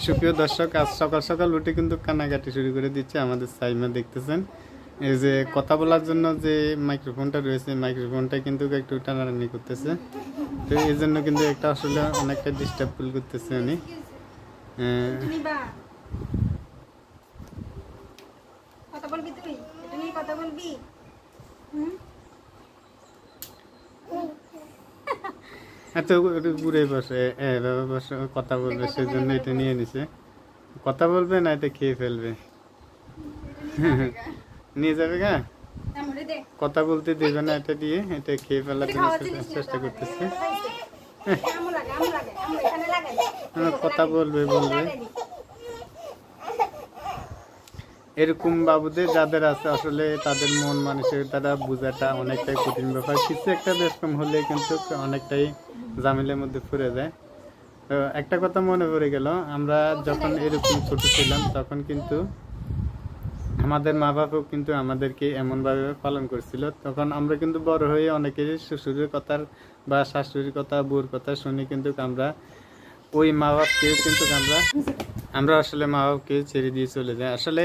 সুপ্রিয় দর্শক, আজ সকাল সকাল উঠে কিন্তু কান্নাকাটি শুরু করে দিচ্ছে আমাদের সাইমা। দেখতেছেন এই যে কথা বলার জন্য যে মাইক্রোফোনটা রয়েছে, মাইক্রোফোনটা কিন্তু একটু টানাটানি করতেছে। তো এই জন্য কিন্তু একটা আসলে অনেকটা ডিস্টার্ব ফিল করতেছে উনি। কথা বলবি তুই? এটা নিয়ে কথা বলবি? এত ঘুরে বসে বসে কথা বলবে, সেই জন্য এটা নিয়ে নিছে। কথা বলবে না, এটা খেয়ে ফেলবে। নিয়ে যাবে গা, কথা বলতে দেবে না, এটা দিয়ে এটা খেয়ে ফেলার জন্য চেষ্টা করতেছে। কথা বলবে বলবে এরকম বাবুদের যাদের আছে, আসলে তাদের মন মানুষের তারা বোঝাটা অনেকটাই কঠিন ব্যাপার। কিছু একটা ব্যস্তম হলে কিন্তু অনেকটাই ঝামেলার মধ্যে পড়ে যায়। তো একটা কথা মনে পড়ে গেল, আমরা যখন এরকম ছোট ছিলাম তখন কিন্তু আমাদের মা বাবাও কিন্তু আমাদেরকে এমনভাবে পালন করছিল। তখন আমরা কিন্তু বড় হয়ে অনেকেরই শ্বশুরের কথা বা শাশুড়ির কথা, বউর কথা শুনে কিন্তু আমরা ওই মা বাপকেও কিন্তু আমরা আসলে মা বাপকে ছেড়ে দিয়ে চলে যাই। আসলে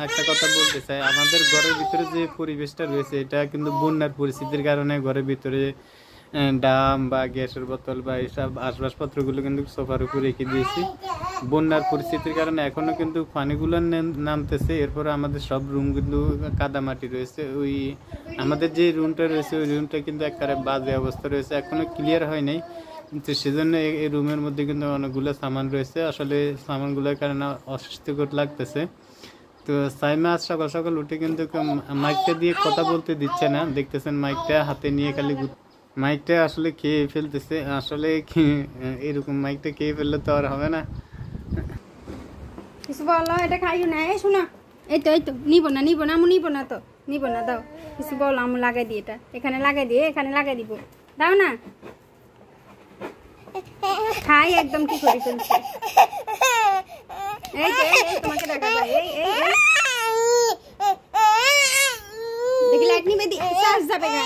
একটা কথা বলতে চাই, আমাদের ঘরের ভিতরে যে পরিবেশটা রয়েছে, এটা কিন্তু বন্যার পরিস্থিতির কারণে ঘরের ভিতরে ডাম বা গ্যাসের বোতল বা এইসব আসবাবপত্রগুলো কিন্তু সোফার উপর রেখে দিয়েছি। বন্যার পরিস্থিতির কারণে এখনো কিন্তু পানিগুলো নামতেছে। এরপরে আমাদের সব রুম কিন্তু কাদামাটি রয়েছে। ওই আমাদের যে রুমটা রয়েছে ওই রুমটা কিন্তু একেবারে বাজে অবস্থা রয়েছে, এখনো ক্লিয়ার হয় নাই। তো সেজন্য এই রুমের মধ্যে কিন্তু অনেকগুলো সামান রয়েছে। আসলে সামানগুলোর কারণে অস্বস্তিকর লাগতেছে। তো সাইমা আজ সকাল সকাল উঠে কিন্তু মাইকটা দিয়ে কথা বলতে দিচ্ছে না। দেখতেছেন মাইকটা হাতে নিয়ে খালি মাইকটা আসলে খেয়ে ফেলতেছে। আসলে এরকম মাইকটা খেয়ে ফেললে তো আর হবে না। কিছু বলো, এটা খাইও না। এই শোনা, এই তো নিব না আমু নিব না, তো নিব না, দাও কিছু বলো। আমু লাগাই দিই, এটা এখানে লাগাই দিয়ে এখানে লাগাই দিব, দাও না। খাই একদম কি করে ফেলছে। এই তোমাকে দেখা যায়, এই দেখি লাইট নিবে দি, চার্জ যাবে গা।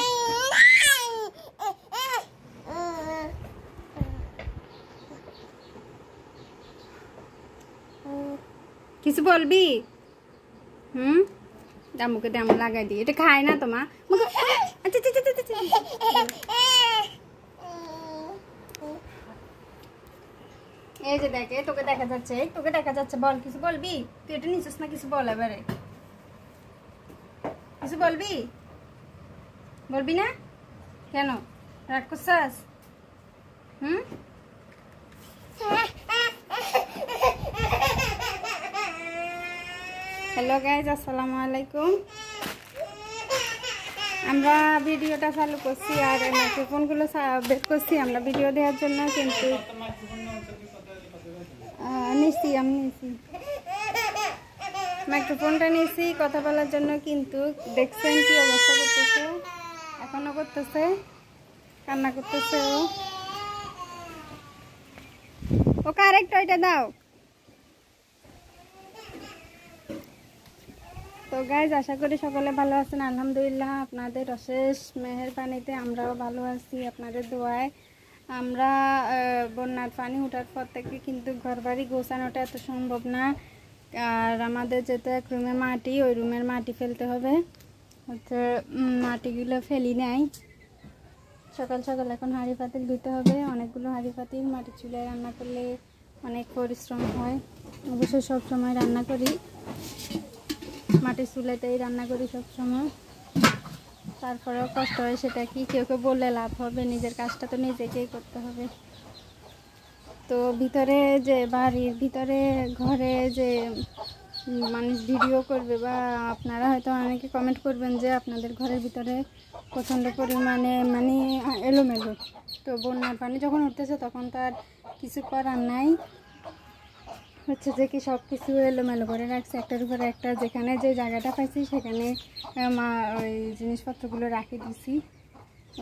কিছু বলবি? দামুকে দামু লাগাই দিই, এটা খায় না তোমার। এই যে দেখে, তোকে দেখা যাচ্ছে, বল কিছু বলবি? তুই এটা নিচ্ছিস না, কিছু বল এবারে। কিছু বলবি না কেন? রাগ করছাস? হ্যালো গাইজ, আসসালামু আলাইকুম। আমরা ভিডিওটা চালু করছি আর মাইক্রোফোনগুলো বের করছি আমরা ভিডিও দেওয়ার জন্য, কিন্তু আমি নিছি মাইক্রোফোনটা নিয়েছি কথা বলার জন্য, কিন্তু দেখছেন কি অবস্থা করতেছে, এখনো করতেছে, কান্না করতেছে। ও কারেক্ট ওইটা দাও। তো গাইজ, আশা করি সকলে ভালো আছেন। আলহামদুলিল্লাহ, আপনাদের অশেষ মেহেরবানিতে আমরাও ভালো আছি। আপনাদের দোয়ায় আমরা বন্যার পানি ওঠার পর থেকে কিন্তু ঘরবাড়ি গোছানোটা এত সম্ভব না। আর আমাদের যেতে এক রুমে মাটি, ওই রুমের মাটি ফেলতে হবে, হচ্ছে মাটিগুলো ফেলি নাই। সকাল সকাল এখন হাঁড়ি পাতিল ধুতে হবে, অনেকগুলো হাঁড়ি পাতিল। মাটির চুলায় রান্না করলে অনেক পরিশ্রম হয়। অবশ্যই সবসময় রান্না করি মাটির চুলাতেই রান্না করি সবসময়। তারপরেও কষ্ট হয়, সেটা কি কেউ বললে লাভ হবে? নিজের কাজটা তো নিজেকেই করতে হবে। তো ভিতরে যে বাড়ির ভিতরে ঘরে যে মানুষ ভিডিও করবে, বা আপনারা হয়তো অনেকে কমেন্ট করবেন যে আপনাদের ঘরের ভিতরে প্রচণ্ড পরিমাণে মানে এলোমেলো। তো বন্যার পানি যখন উঠতেছে তখন তো আর কিছু করার নাই, হচ্ছে যে কি সব কিছু এলোমেলো করে রাখছে একটার উপরে একটা। যেখানে যে জায়গাটা পাইছি সেখানে ওই জিনিসপত্রগুলো রাখি দিছি।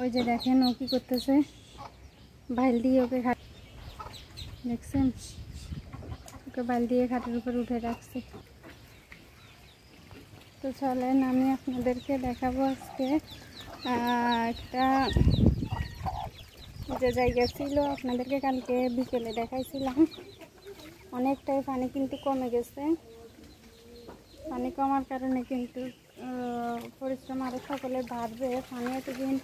ওই যে দেখেন ও কী করতেছে, বাইল দিয়ে ওকে দেখছেন, ওকে বাইল দিয়ে খাটের উপর উঠে রাখছে। তো চলেন আমি আপনাদেরকে দেখাবো আজকে একটা যে জায়গা ছিল, আপনাদেরকে কালকে বিকেলে দেখাইছিলাম। অনেকটাই পানি কিন্তু কমে গেছে। পানি কমার কারণে কিন্তু পরিশ্রম আরও সকলে বাড়বে। পানি এতদিন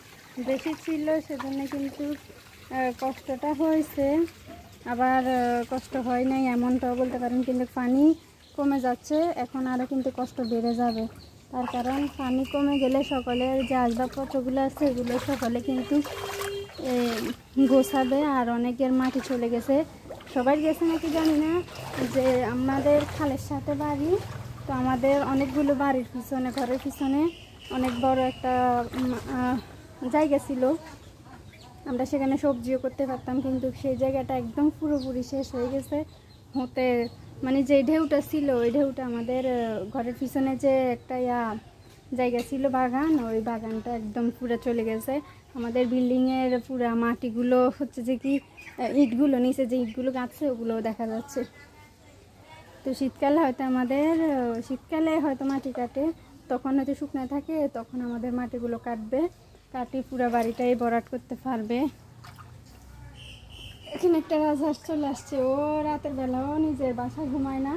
বেশি ছিল সেজন্য কিন্তু কষ্টটা হয়েছে, আবার কষ্ট হয় নাই এমনটাও বলতে পারেন। কিন্তু পানি কমে যাচ্ছে, এখন আরও কিন্তু কষ্ট বেড়ে যাবে। তার কারণ পানি কমে গেলে সকলের যে আসবাবপত্রগুলো আছে এগুলো সকলে কিন্তু গোছাবে। আর অনেকের মাটি চলে গেছে, সবাই গেছে নাকি জানি না, যে আমাদের খালের সাথে বাড়ি, তো আমাদের অনেকগুলো বাড়ির পিছনে, ঘরের পিছনে অনেক বড় একটা জায়গা ছিল, আমরা সেখানে সবজিও করতে পারতাম। কিন্তু সেই জায়গাটা একদম পুরোপুরি শেষ হয়ে গেছে হতে, মানে যে ঢেউটা ছিল ওই ঢেউটা আমাদের ঘরের পিছনে যে একটা জায়গা ছিল বাগান, ওই বাগানটা একদম পুরো চলে গেছে। আমাদের বিল্ডিংয়ের পুরো মাটিগুলো হচ্ছে যে কি ইটগুলো, নিচে যে ইটগুলো গাছে ওগুলোও দেখা যাচ্ছে। তো শীতকালে হয়তো মাটি কাটে, তখন হয়তো শুকনো থাকে, তখন আমাদের মাটিগুলো কাটবে, কাটি পুরো বাড়িটাই ভরাট করতে পারবে। এখানে একটা রাজহাঁস চলে আসছে, ও রাতের বেলাও নিজের বাসায় ঘুমায় না,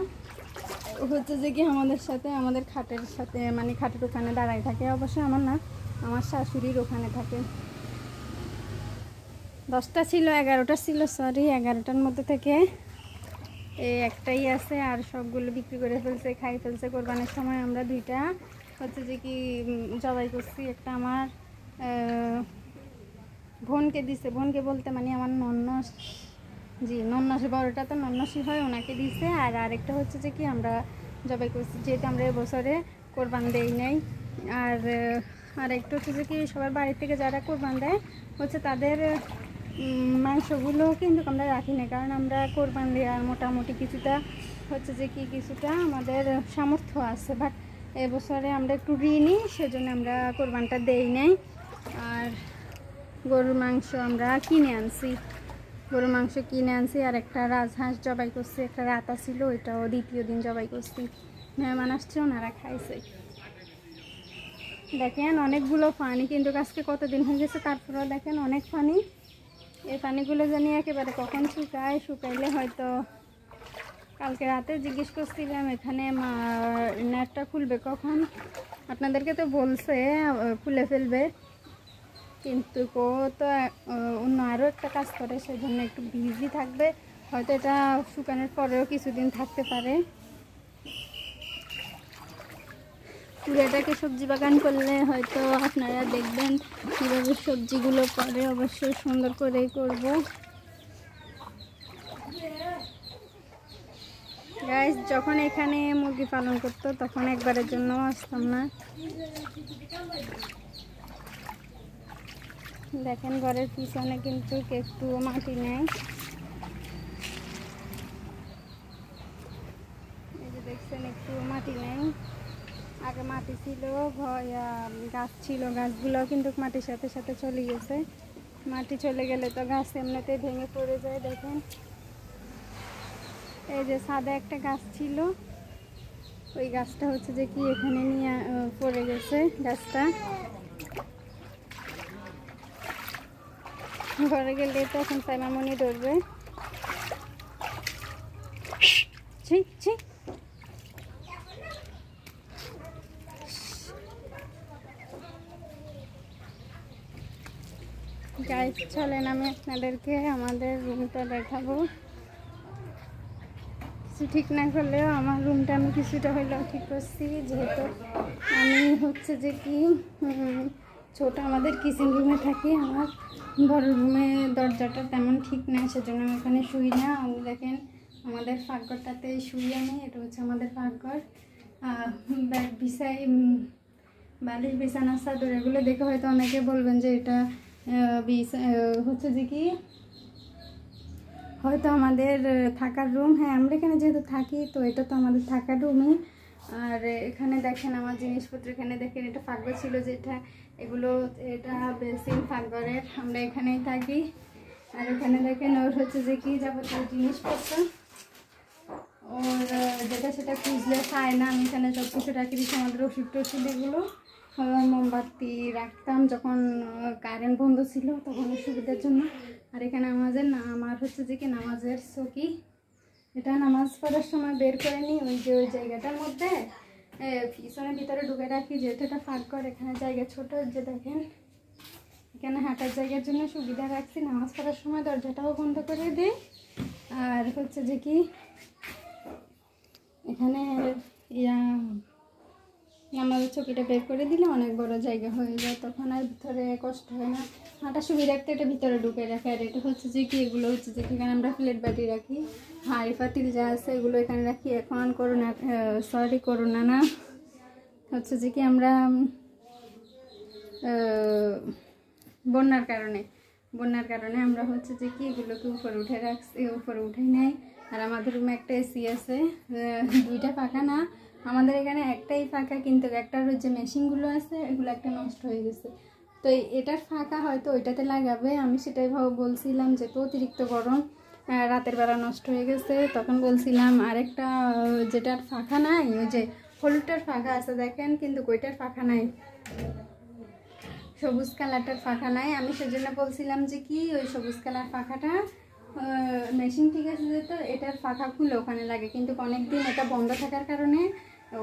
হচ্ছে যে কি আমাদের সাথে, আমাদের খাটের সাথে, মানে খাটের ওখানে দাঁড়ায় থাকে। অবশ্যই আমার না, আমার শাশুড়ির ওখানে থাকে। 10টা ছিল, 11টা ছিল, সরি 11টার মধ্যে থেকে এই একটাই আছে, আর সবগুলো বিক্রি করে ফেলছে, খাই ফেলছে। কোরবানির সময় আমরা 2টা হচ্ছে যে কি জবাই করছি। একটা আমার বোনকে দিছে, বোনকে বলতে মানে আমার নন্নস, নন্নস, বড়টা তো নন্নসই হয়, ওনাকে দিছে। আর আরেকটা হচ্ছে যে কি আমরা জবাই করছি, যেহেতু আমরা এবছরে কোরবান দেই নাই। আর একটু হচ্ছে যে কি সবার বাড়ি থেকে যারা কোরবান দেয় হচ্ছে তাদের মাংসগুলো কিন্তু আমরা রাখি না, কারণ আমরা কোরবান দেওয়ার মোটামুটি হচ্ছে যে কি কিছুটা আমাদের সামর্থ্য আছে। বাট এবছরে আমরা একটু ঋণী, সেজন্য আমরা কোরবানটা দেই নাই। আর গরুর মাংস আমরা কিনে আনছি, আর একটা রাজহাঁস জবাই করছি, একটা রাতা ছিল, ওইটাও 2য় দিন জবাই করছি। মেহমান আসছে, ওনারা খাইছে। দেখেন অনেকগুলো পানি, কিন্তু আজকে কতদিন হয়ে গেছে, তারপরেও দেখেন অনেক পানি। এই পানিগুলো জানি একেবারে কখন শুকাইলে হয়তো, কালকে রাতে জিজ্ঞেস করছিলাম এখানে নেটটা খুলবে কখন, আপনাদেরকে তো বলছে খুলে ফেলবে, কিন্তু ও তো অন্য আরও একটা কাজ করে, সেজন্য একটু বিজি থাকবে। হয়তো এটা শুকানোর পরেও কিছুদিন থাকতে পারে। পুরোটাকে সবজি বাগান করলে হয়তো আপনারা দেখবেন কীভাবে সবজিগুলো করে, অবশ্যই সুন্দর করেই করব। গাইস, যখন এখানে মুরগি পালন করতো তখন একবারের জন্য আসতাম না। দেখেন ঘরের পিছনে কিন্তু একটু মাটি নেই, এই যে দেখছেন একটু মাটি নেই। আগে মাটি ছিল, গাছ ছিল, গাছগুলো কিন্তু মাটির সাথে সাথে চলে গেছে। মাটি চলে গেলে তো গাছ এমনিতে ভেঙে পড়ে যায়। দেখেন এই যে সাদা একটা গাছ ছিল, ওই গাছটা হচ্ছে যে কি এখানে নিয়ে পড়ে গেছে। গাছটা ঘরে গেলে তখন সাইমামনি ধরবে। গাইস, চলেন আমি আপনাদেরকে আমাদের রুমটা দেখাবো। কিছু ঠিক না করলেও আমার রুমটা আমি কিছুটা হইলেও ঠিক করছি, যেহেতু আমি হচ্ছে যে কি ছোট আমাদের কিচেন রুমে থাকি। আমার বড় রুমে দরজাটা তেমন ঠিক না, সেজন্য আমি ওখানে শুই না। আমি দেখেন আমাদের ফাঁকঘরটাতে শুই আমি, এটা হচ্ছে আমাদের ফাঁকঘর। ব্যাগ বিছাই, বালিশ, বিছানা, চাদর এগুলো দেখে হয়তো অনেকে বলবেন যে এটা হচ্ছে যে কি হয়তো আমাদের থাকার রুম। হ্যাঁ, আমরা এখানে যেহেতু থাকি তো এটা তো আমাদের থাকার রুমই। আর এখানে দেখেন আমার জিনিসপত্র, এখানে দেখেন এটা ফাঁকঘর ছিল, যেটা এটা বেসিন ফাঁকঘরের, আমরা এখানেই থাকি। আর এখানে দেখেন ওর হচ্ছে যে কি যাবতীয় জিনিসপত্র, ওর যেটা সেটা খুঁজলে পায় না। আমি এখানে সব কিছু রাখি দিচ্ছি, আমাদের ওষুধ এগুলো, মোমবাতি রাখতাম যখন কারেন্ট বন্ধ ছিল তখন সুবিধার জন্য। আর এখানে আমার হচ্ছে যে কি নামাজের চৌকি, এটা নামাজ পড়ার সময় বের করে নিই, ওই যে ওই জায়গাটার মধ্যে পিছনের ভিতরে ঢুকে রাখি, যেহেতু এটা ফাঁক করে, এখানে জায়গা ছোট, যে দেখেন এখানে হাঁটার জায়গার জন্য সুবিধা রাখছি। নামাজ পড়ার সময় দরজাটাও বন্ধ করে দিই। আর হচ্ছে যে কি এখানে নামাজের চকিটা বের করে দিলে অনেক বড় জায়গা হয়ে যায়, তখন আর ভিতরে কষ্ট হয় না, হাঁটা সুবিধার্থে এটা ভিতরে ঢুকে রাখে। আর এটা হচ্ছে যে কি এগুলো হচ্ছে যে এখানে আমরা প্লেট বাটি রাখি, হাঁড়ি পাতিল যা আছে এগুলো এখানে রাখি। এখন করোনা না, হচ্ছে যে কি আমরা বন্যার কারণে আমরা হচ্ছে যে কি এগুলোকে উপরে উঠে রাখছি, উপরে উঠে নেই। আর আমাদের রুমে একটা এসি আছে, 2টা পাখা না, আমাদের এখানে একটাই ফাঁকা, কিন্তু একটার যে মেশিনগুলো আছে এগুলো একটা নষ্ট হয়ে গেছে, তো এটার ফাঁকা হয়তো ওইটাতে লাগাবে। আমি সেটাই বলছিলাম যে তো অতিরিক্ত গরম, রাতের বেলা নষ্ট হয়ে গেছে, তখন বলছিলাম আরেকটা যেটার ফাঁকা নাই, ওই যে হলুদটার ফাঁকা আছে দেখেন, কিন্তু ওইটার ফাঁকা নাই, সবুজ কালারটার ফাঁকা নাই। আমি সেজন্য বলছিলাম যে কি ওই সবুজ কালার ফাঁকাটা মেশিন ঠিক আছে যেহেতু এটার ফাঁকা খুলে ওখানে লাগে, কিন্তু অনেকদিন এটা বন্ধ থাকার কারণে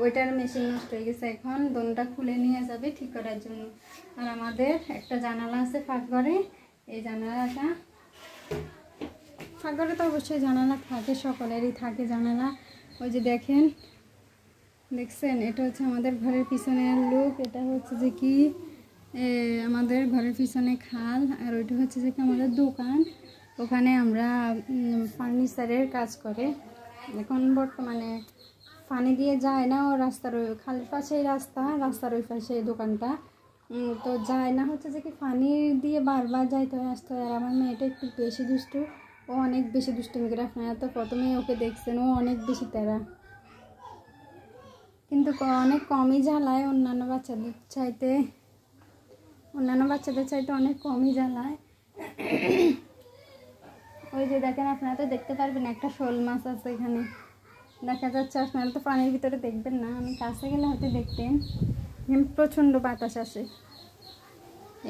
ওইটার মেশিন নষ্ট হয়ে গেছে। এখন দোনটা খুলে নিয়ে যাবে ঠিক করার জন্য। আর আমাদের একটা জানালা আছে ফাঁকঘরে, এই জানালাটা ফাঁকঘরে তো অবশ্যই জানালা থাকে, সকলেরই থাকে জানালা। ওই যে দেখছেন এটা হচ্ছে আমাদের ঘরের পিছনের লুক, এটা হচ্ছে যে কি আমাদের ঘরের পিছনে খাল, আর ওইটা হচ্ছে যে কি আমাদের দোকান, ওখানে আমরা ফার্নিচারের কাজ করে। এখন বর্তমানে পানি দিয়ে যায় না, ও রাস্তার ওই খালের পাশেই রাস্তার ওই পাশে দোকানটা, তো যায় না, হচ্ছে যে কি পানি দিয়ে বারবার যাইতে হয় আসতে হয়। আর আমার মেয়েটা একটু বেশি দুষ্টু, ও অনেক বেশি দুষ্টুমি করে। আপনারা তো প্রথমেই ওকে দেখছেন, ও অনেক বেশি তেরা, কিন্তু অনেক কমই জ্বালায় অন্যান্য বাচ্চাদের চাইতে অনেক কমই জ্বালায়। ওই যে দেখেন, আপনারা তো দেখতে পারবেন একটা শোল মাছ আছে এখানে, দেখা যাচ্ছে, আপনারা তো পানির ভিতরে দেখবেন না, আমি কাছে গেলে হয়তো দেখতেন। প্রচণ্ড বাতাস আসে,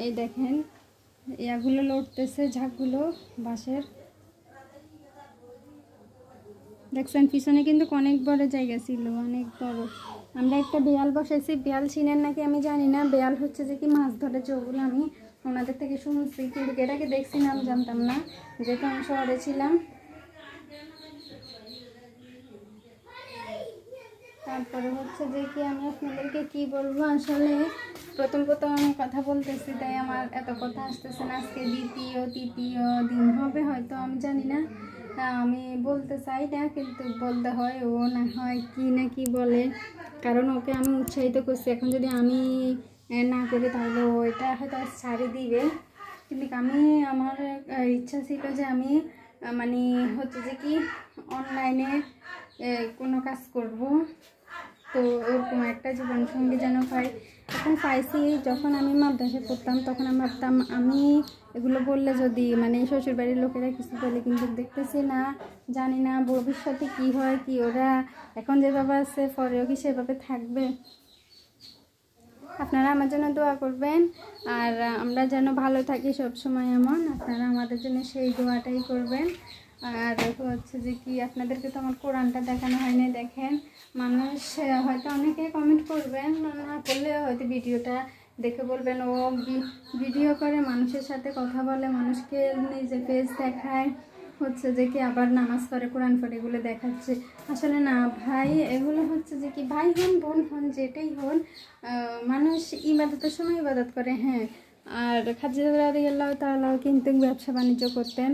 এই দেখেন ইয়াগুলো লড়তেছে, ঝাঁকগুলো বাঁশের, দেখছেন পিছনে কিন্তু অনেক বড় জায়গা ছিল, অনেক বড়। আমরা একটা বেয়াল বসাইছি, বেয়াল চিনেন নাকি আমি জানি না, বেয়াল হচ্ছে যে কি মাছ ধরে, যেগুলো আমি ওনাদের থেকে শুনছি, কিন্তু এটাকে দেখছি না, আমি জানতাম না, যেহেতু আমি শহরে ছিলাম। তারপরে হচ্ছে যে কি আমি আপনাদেরকে কি বলবো, আসলে প্রথম আমি কথা বলতেছি, তাই আমার এত কথা আসতেছে না। আজকে তৃতীয় দিন হবে হয়তো, আমি জানি না, আমি বলতে চাই না, কিন্তু বলতে হয়, ও না হয় কি বলে, কারণ ওকে আমি উৎসাহিত করছি। এখন যদি আমি না করি তাহলে ও এটা হয়তো ছাড়ি দিবে, কিন্তু আমার ইচ্ছা ছিল যে আমি মানে হচ্ছে যে কি অনলাইনে কোনো কাজ করব, তো ওরকম একটা জীবনসঙ্গী যেন পাই। এখন পাইছি, যখন আমি মাদ্রাসায় পড়তাম তখন আমি ভাবতাম আমি এগুলো বললে যদি মানে শ্বশুরবাড়ির লোকেরা কিছু বলে, কিন্তু দেখতেছি না, জানি না ভবিষ্যতে কি হয়, কি ওরা এখন যেভাবে আছে পরেও কি সেভাবে থাকবে। আপনারা আমার জন্য দোয়া করবেন, আর আমরা যেন ভালো থাকি সব সময়, এমন আপনারা আমাদের জন্য সেই দোয়াটাই করবেন। আর হচ্ছে যে কি আপনাদেরকে তো আমার কোরআনটা দেখানো হয়নি, দেখেন মানুষ হয়তো অনেকে কমেন্ট করবেন, না করলে হয়তো ভিডিওটা দেখে বলবেন ও ভিডিও করে মানুষের সাথে কথা বলে, মানুষকে নিজে পেজ দেখায়, হচ্ছে যে কি আবার নামাজ পড়ে, কোরআন পড়ে, এগুলো দেখাচ্ছে। আসলে না ভাই, এগুলো হচ্ছে যে কি ভাই হন বোন হন যেটাই হন, মানুষ ইবাদতের সময় ইবাদত করে। হ্যাঁ, আর খাদিজা রাদিয়াল্লাহু তাআলা কিন্তু ব্যবসা বাণিজ্য করতেন,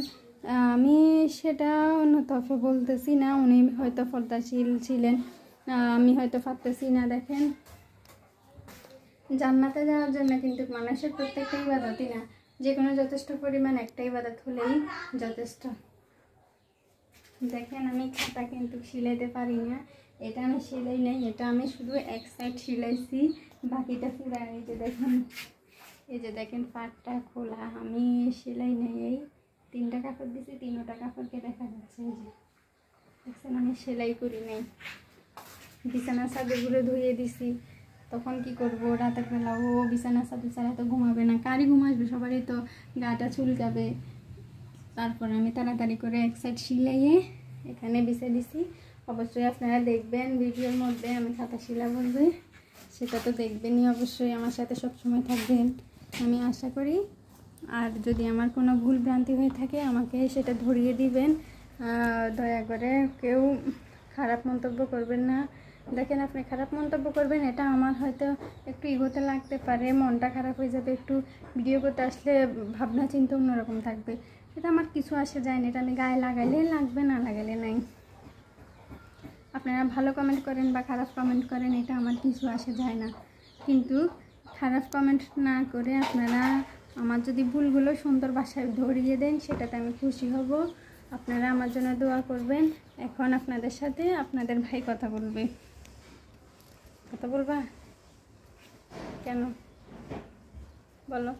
আমি সেটা অন্য তরফে বলতেছি না, উনি হয়তো পর্দাশীল ছিলেন, আমি হয়তো পারতেছি না। দেখেন জান্নাতে যাওয়ার জন্য কিন্তু মানুষের প্রত্যেকটা ইবাদতই না, যে কোনো যথেষ্ট পরিমাণ একটা ইবাদত হলেই যথেষ্ট। দেখেন আমি খাতা কিন্তু সিলাইতে পারি না, এটা আমি সেলাই নেই, এটা আমি শুধু এক সাইড সিলাইছি, বাকিটা পুরো। এই যে দেখেন পাটটা খোলা, আমি সেলাই নেই, এই 3টা কাপড় দিছি, 3টা কাপড়কে দেখা যাচ্ছে, এই যে দেখছেন আমি সেলাই করি নাই। বিছানার চাদরগুলো ধুয়ে দিছি, তখন কি করব, রাতের বেলা ও বিছানার চাদর ছাড়া তো ঘুমাবে না, কারই ঘুম আসবে, সবারই তো গাটা চুলকাবে। তারপরে আমি তাড়াতাড়ি করে এক সাইড সিলাইয়ে এখানে বিছে দিছি। অবশ্যই আপনারা দেখবেন ভিডিওর মধ্যে আমি খাতা শিলা বলবে, সেটা তো দেখবেনই। অবশ্যই আমার সাথে সবসময় থাকবেন আমি আশা করি। আর যদি আমার কোনো ভুল ভ্রান্তি হয়ে থাকে আমাকে সেটা ধরিয়ে দিবেন। দয়া করে কেউ খারাপ মন্তব্য করবেন না। দেখেন, আপনি খারাপ মন্তব্য করবেন, এটা আমার হয়তো একটু ইগোতে লাগতে পারে, মনটা খারাপ হয়ে যাবে, একটু ভিডিও করতে আসলে ভাবনা চিন্তা অন্যরকম থাকবে। এটা আমার কিছু আসে যায় না, এটা আমি গায়ে লাগাইলে লাগবে, না লাগাইলে নাই। আপনারা ভালো কমেন্ট করেন বা খারাপ কমেন্ট করেন, এটা আমার কিছু আসে যায় না। কিন্তু খারাপ কমেন্ট না করে আপনারা আমার যদি ভুলগুলো সুন্দর ভাষায় ধরিয়ে দেন, সেটাতে আমি খুশি হব। আপনারা আমার জন্য দোয়া করবেন। এখন আপনাদের সাথে আপনাদের ভাই কথা বলবে। কথা বলবা কেন বলো?